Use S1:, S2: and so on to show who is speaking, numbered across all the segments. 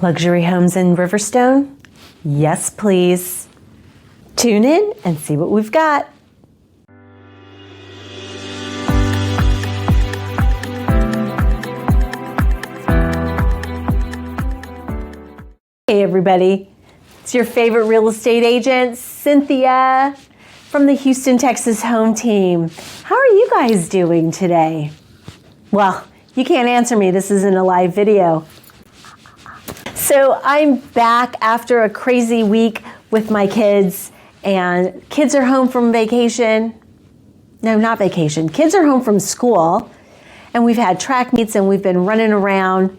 S1: Luxury homes in Riverstone? Yes, please. Tune in and see what we've got. Hey everybody, it's your favorite real estate agent, Cynthia from the Houston, Texas home team. How are you guys doing today? Well, you can't answer me, this isn't a live video. So I'm back after a crazy week with my kids, and kids are home from vacation. No, not vacation. Kids are home from school, and we've had track meets and we've been running around.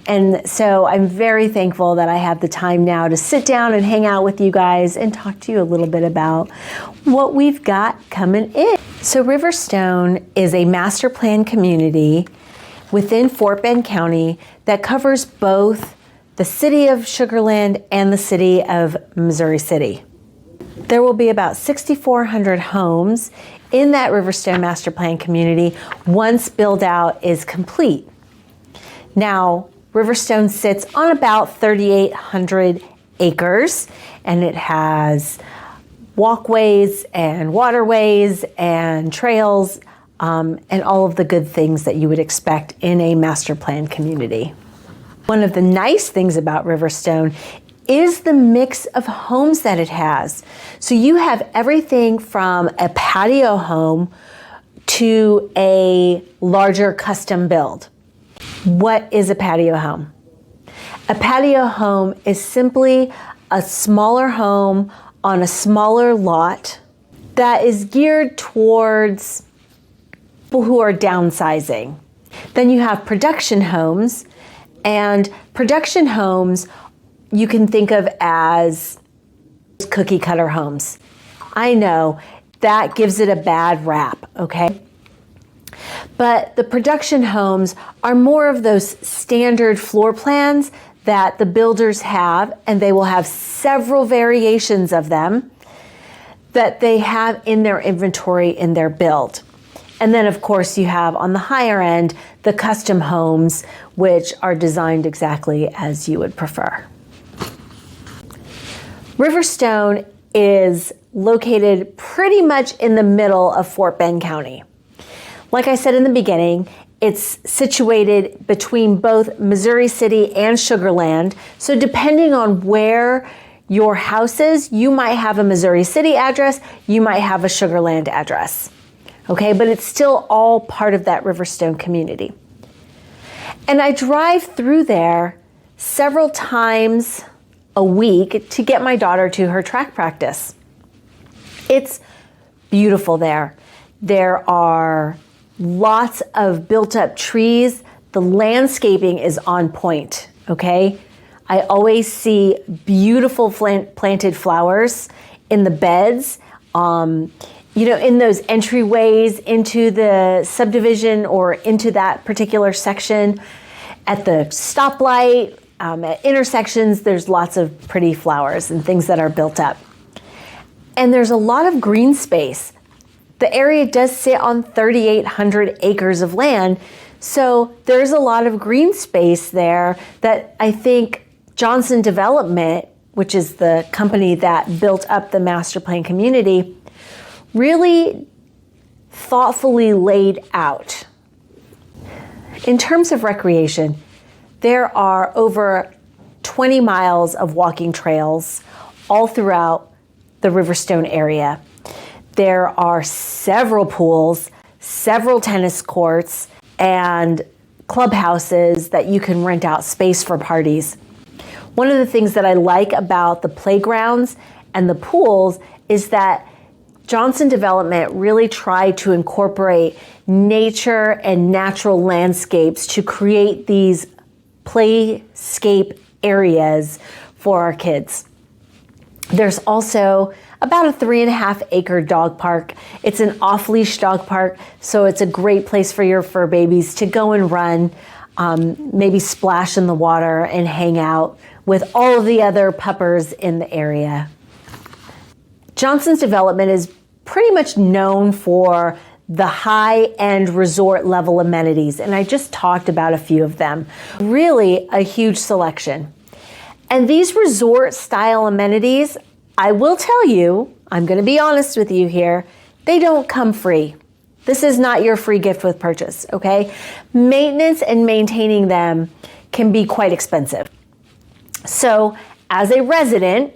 S1: And so I'm very thankful that I have the time now to sit down and hang out with you guys and talk to you a little bit about what we've got coming in. So Riverstone is a master plan community within Fort Bend County that covers both the city of Sugar Land and the city of Missouri City. There will be about 6,400 homes in that Riverstone master plan community once build out is complete. Now, Riverstone sits on about 3,800 acres, and it has walkways and waterways and trails and all of the good things that you would expect in a master plan community. One of the nice things about Riverstone is the mix of homes that it has. So you have everything from a patio home to a larger custom build. What is a patio home? A patio home is simply a smaller home on a smaller lot that is geared towards people who are downsizing. Then you have production homes, and production homes you can think of as cookie cutter homes. I know that gives it a bad rap, okay? But the production homes are more of those standard floor plans that the builders have, and they will have several variations of them that they have in their inventory in their build. And then of course you have on the higher end, the custom homes, which are designed exactly as you would prefer. Riverstone is located pretty much in the middle of Fort Bend County. Like I said in the beginning, it's situated between both Missouri City and Sugar Land. So depending on where your house is, you might have a Missouri City address, you might have a Sugar Land address. Okay, but it's still all part of that Riverstone community. And I drive through there several times a week to get my daughter to her track practice. It's beautiful there. There are lots of built up trees. The landscaping is on point, okay? I always see beautiful planted flowers in the beds. In those entryways into the subdivision or into that particular section, at the stoplight, at intersections, there's lots of pretty flowers and things that are built up. And there's a lot of green space. The area does sit on 3,800 acres of land, so there's a lot of green space there that I think Johnson Development, which is the company that built up the master plan community, really thoughtfully laid out. In terms of recreation, there are over 20 miles of walking trails all throughout the Riverstone area. There are several pools, several tennis courts, and clubhouses that you can rent out space for parties. One of the things that I like about the playgrounds and the pools is that Johnson Development really tried to incorporate nature and natural landscapes to create these playscape areas for our kids. There's also about a 3.5 acre dog park. It's an off-leash dog park, so it's a great place for your fur babies to go and run, maybe splash in the water and hang out with all of the other puppers in the area. Johnson's Development is pretty much known for the high-end resort level amenities, and I just talked about a few of them. Really a huge selection. And these resort style amenities, I will tell you, I'm going to be honest with you here, they don't come free. This is not your free gift with purchase, okay? Maintenance and maintaining them can be quite expensive. So as a resident,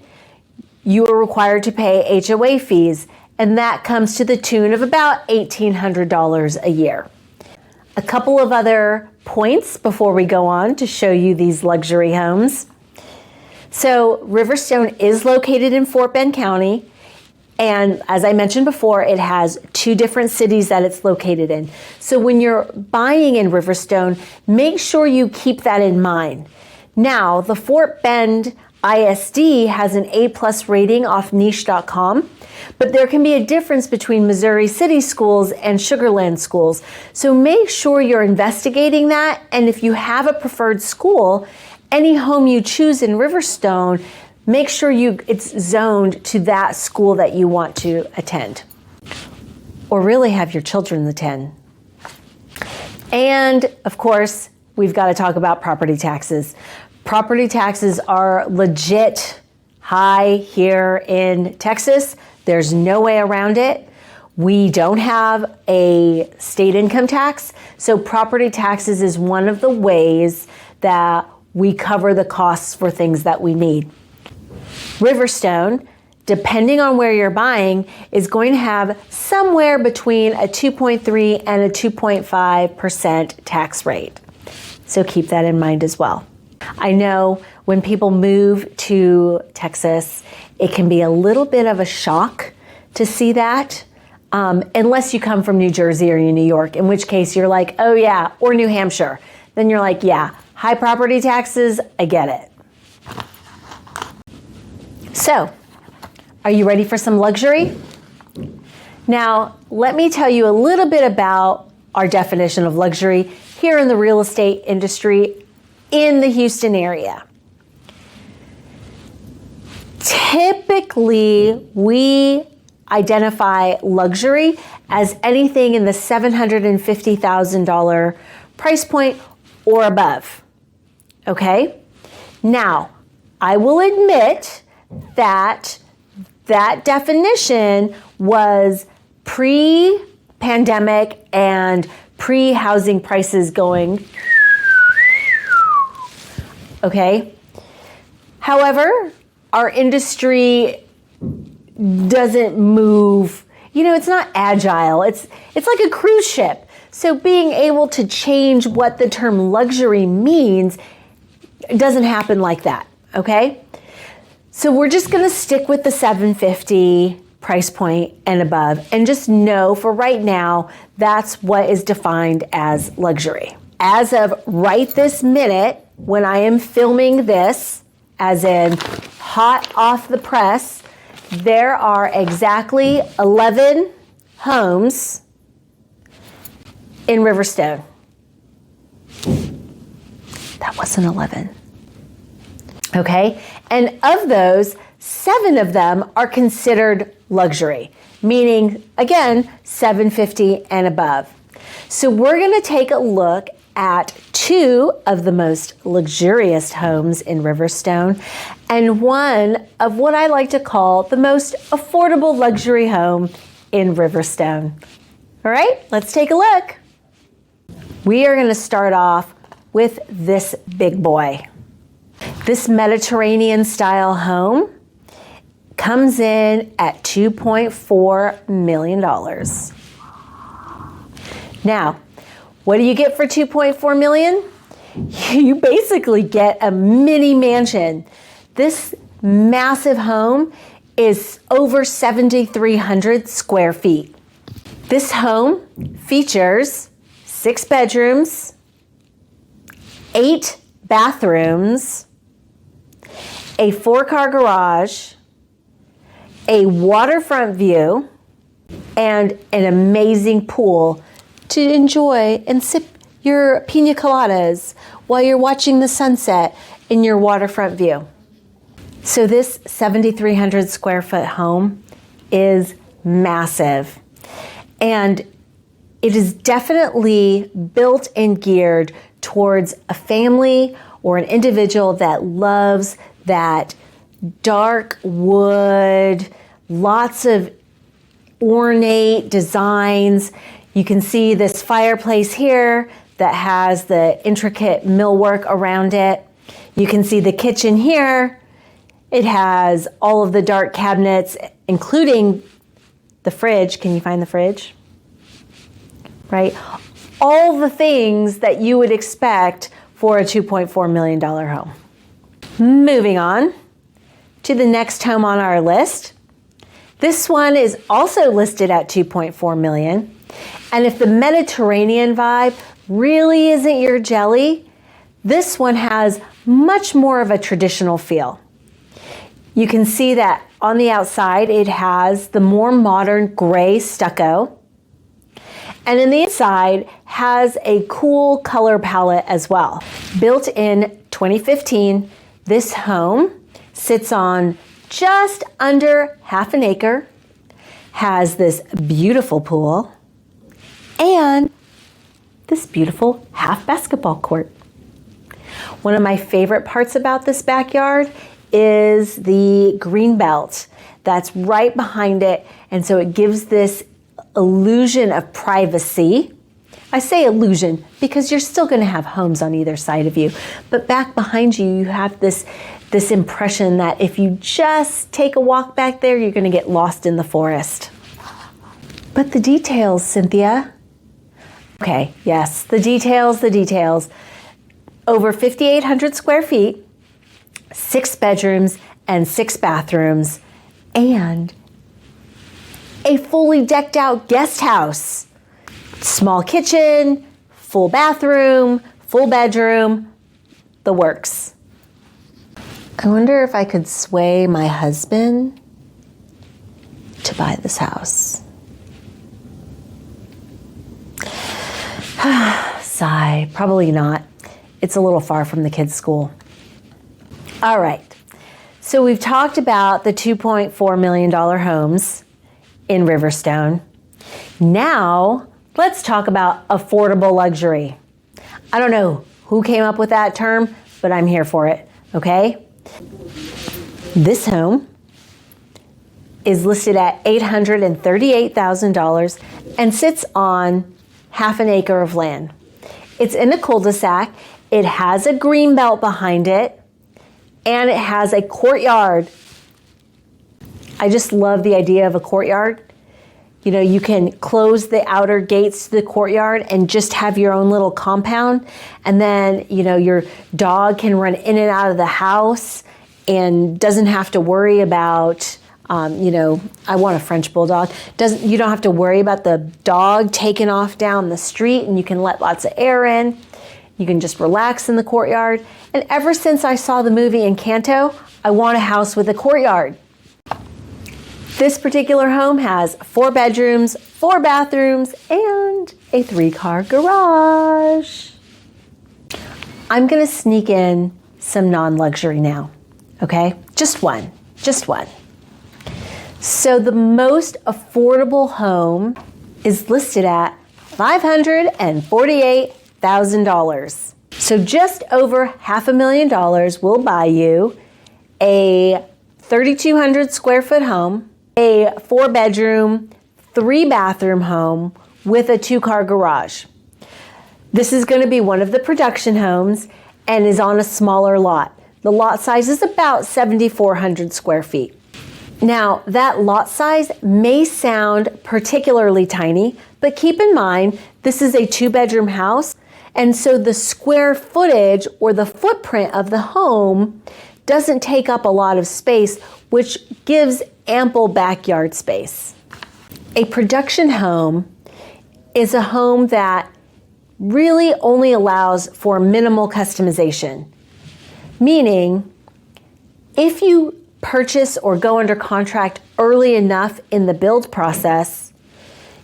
S1: you are required to pay HOA fees, and that comes to the tune of about $1,800 a year. A couple of other points before we go on to show you these luxury homes. So Riverstone is located in Fort Bend County, and as I mentioned before, it has 2 different cities that it's located in. So when you're buying in Riverstone, make sure you keep that in mind. Now, the Fort Bend ISD has an A+ rating off niche.com, but there can be a difference between Missouri City schools and Sugar Land schools. So make sure you're investigating that, and if you have a preferred school, any home you choose in Riverstone, make sure it's zoned to that school that you want to attend, or really have your children attend. And of course, we've got to talk about property taxes. Property taxes are legit high here in Texas. There's no way around it. We don't have a state income tax, so property taxes is one of the ways that we cover the costs for things that we need. Riverstone, depending on where you're buying, is going to have somewhere between a 2.3 and a 2.5% tax rate. So keep that in mind as well. I know when people move to Texas, it can be a little bit of a shock to see that, unless you come from New Jersey or New York, in which case you're like, oh yeah, or New Hampshire. Then you're like, yeah, high property taxes, I get it. So, are you ready for some luxury? Now, let me tell you a little bit about our definition of luxury here in the real estate industry in the Houston area. Typically, we identify luxury as anything in the $750,000 price point or above. Okay? Now, I will admit that definition was pre-pandemic and pre-housing prices going. Okay? However, our industry doesn't move, it's not agile. It's like a cruise ship. So being able to change what the term luxury means doesn't happen like that, okay? So we're just gonna stick with the $750 price point and above, and just know for right now, that's what is defined as luxury. As of right this minute, when I am filming this, as in hot off the press, there are exactly 11 homes in Riverstone. That wasn't 11. Okay, and of those, 7 of them are considered luxury, meaning, again, $750 and above. So we're gonna take a look at 2 of the most luxurious homes in Riverstone and one of what I like to call the most affordable luxury home in Riverstone. All right, let's take a look. We are gonna start off with this big boy. This Mediterranean style home comes in at $2.4 million. Now, what do you get for $2.4 million? You basically get a mini mansion. This massive home is over 7,300 square feet. This home features 6 bedrooms, 8 bathrooms, a 4-car garage, a waterfront view, and an amazing pool to enjoy and sip your pina coladas while you're watching the sunset in your waterfront view. So this 7,300 square foot home is massive, and it is definitely built and geared towards a family or an individual that loves that dark wood, lots of ornate designs. You can see this fireplace here that has the intricate millwork around it. You can see the kitchen here. It has all of the dark cabinets, including the fridge. Can you find the fridge? Right? All the things that you would expect for a $2.4 million home. Moving on to the next home on our list. This one is also listed at $2.4 million. And if the Mediterranean vibe really isn't your jelly, this one has much more of a traditional feel. You can see that on the outside, it has the more modern gray stucco. And in the inside has a cool color palette as well. Built in 2015, this home sits on just under half an acre, has this beautiful pool, and this beautiful half basketball court. One of my favorite parts about this backyard is the green belt that's right behind it, and so it gives this illusion of privacy. I say illusion because you're still going to have homes on either side of you, but back behind you, you have this impression that if you just take a walk back there, you're going to get lost in the forest. But the details, Cynthia. Okay, yes, the details. Over 5,800 square feet, 6 bedrooms and 6 bathrooms, and a fully decked out guest house. Small kitchen, full bathroom, full bedroom, the works. I wonder if I could sway my husband to buy this house. Sigh, probably not. It's a little far from the kids' school. All right, so we've talked about the $2.4 million homes in Riverstone. Now, let's talk about affordable luxury. I don't know who came up with that term, but I'm here for it, okay? This home is listed at $838,000 and sits on half an acre of land. It's in a cul-de-sac. It has a green belt behind it, and it has a courtyard. I just love the idea of a courtyard. You know, you can close the outer gates to the courtyard and just have your own little compound. And then, you know, your dog can run in and out of the house and doesn't have to worry about, you know, I want a French bulldog. You don't have to worry about the dog taking off down the street, and you can let lots of air in. You can just relax in the courtyard. And ever since I saw the movie Encanto, I want a house with a courtyard. This particular home has 4 bedrooms, 4 bathrooms, and a 3-car garage. I'm gonna sneak in some non-luxury now, okay? Just one. So the most affordable home is listed at $548,000. So just over $500,000 will buy you a 3,200 square foot home, a 4-bedroom, 3-bathroom home with a 2-car garage. This is going to be one of the production homes and is on a smaller lot. The lot size is about 7,400 square feet. Now, that lot size may sound particularly tiny, but keep in mind, this is a 2-bedroom house, and so the square footage or the footprint of the home doesn't take up a lot of space, which gives ample backyard space. A production home is a home that really only allows for minimal customization. Meaning, if you purchase or go under contract early enough in the build process,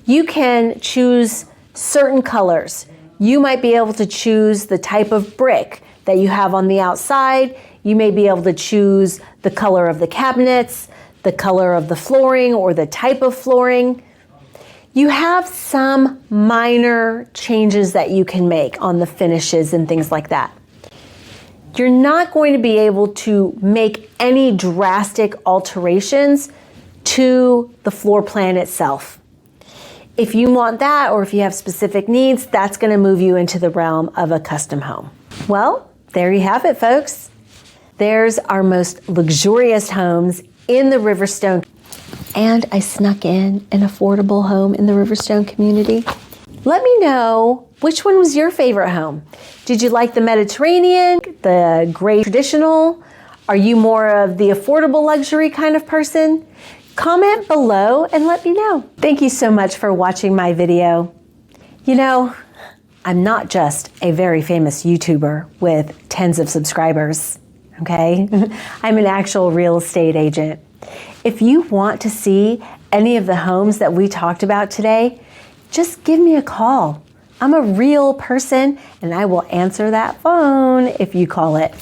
S1: you can choose certain colors. You might be able to choose the type of brick that you have on the outside. You may be able to choose the color of the cabinets, the color of the flooring, or the type of flooring. You have some minor changes that you can make on the finishes and things like that. you're not going to be able to make any drastic alterations to the floor plan itself. If you want that, or if you have specific needs, that's going to move you into the realm of a custom home. Well, there you have it, folks. There's our most luxurious homes in the Riverstone. And I snuck in an affordable home in the Riverstone community. Let me know, which one was your favorite home? Did you like the Mediterranean, the gray traditional? Are you more of the affordable luxury kind of person? Comment below and let me know. Thank you so much for watching my video. You know, I'm not just a very famous YouTuber with tens of subscribers, okay? I'm an actual real estate agent. If you want to see any of the homes that we talked about today, just give me a call. I'm a real person and I will answer that phone if you call it.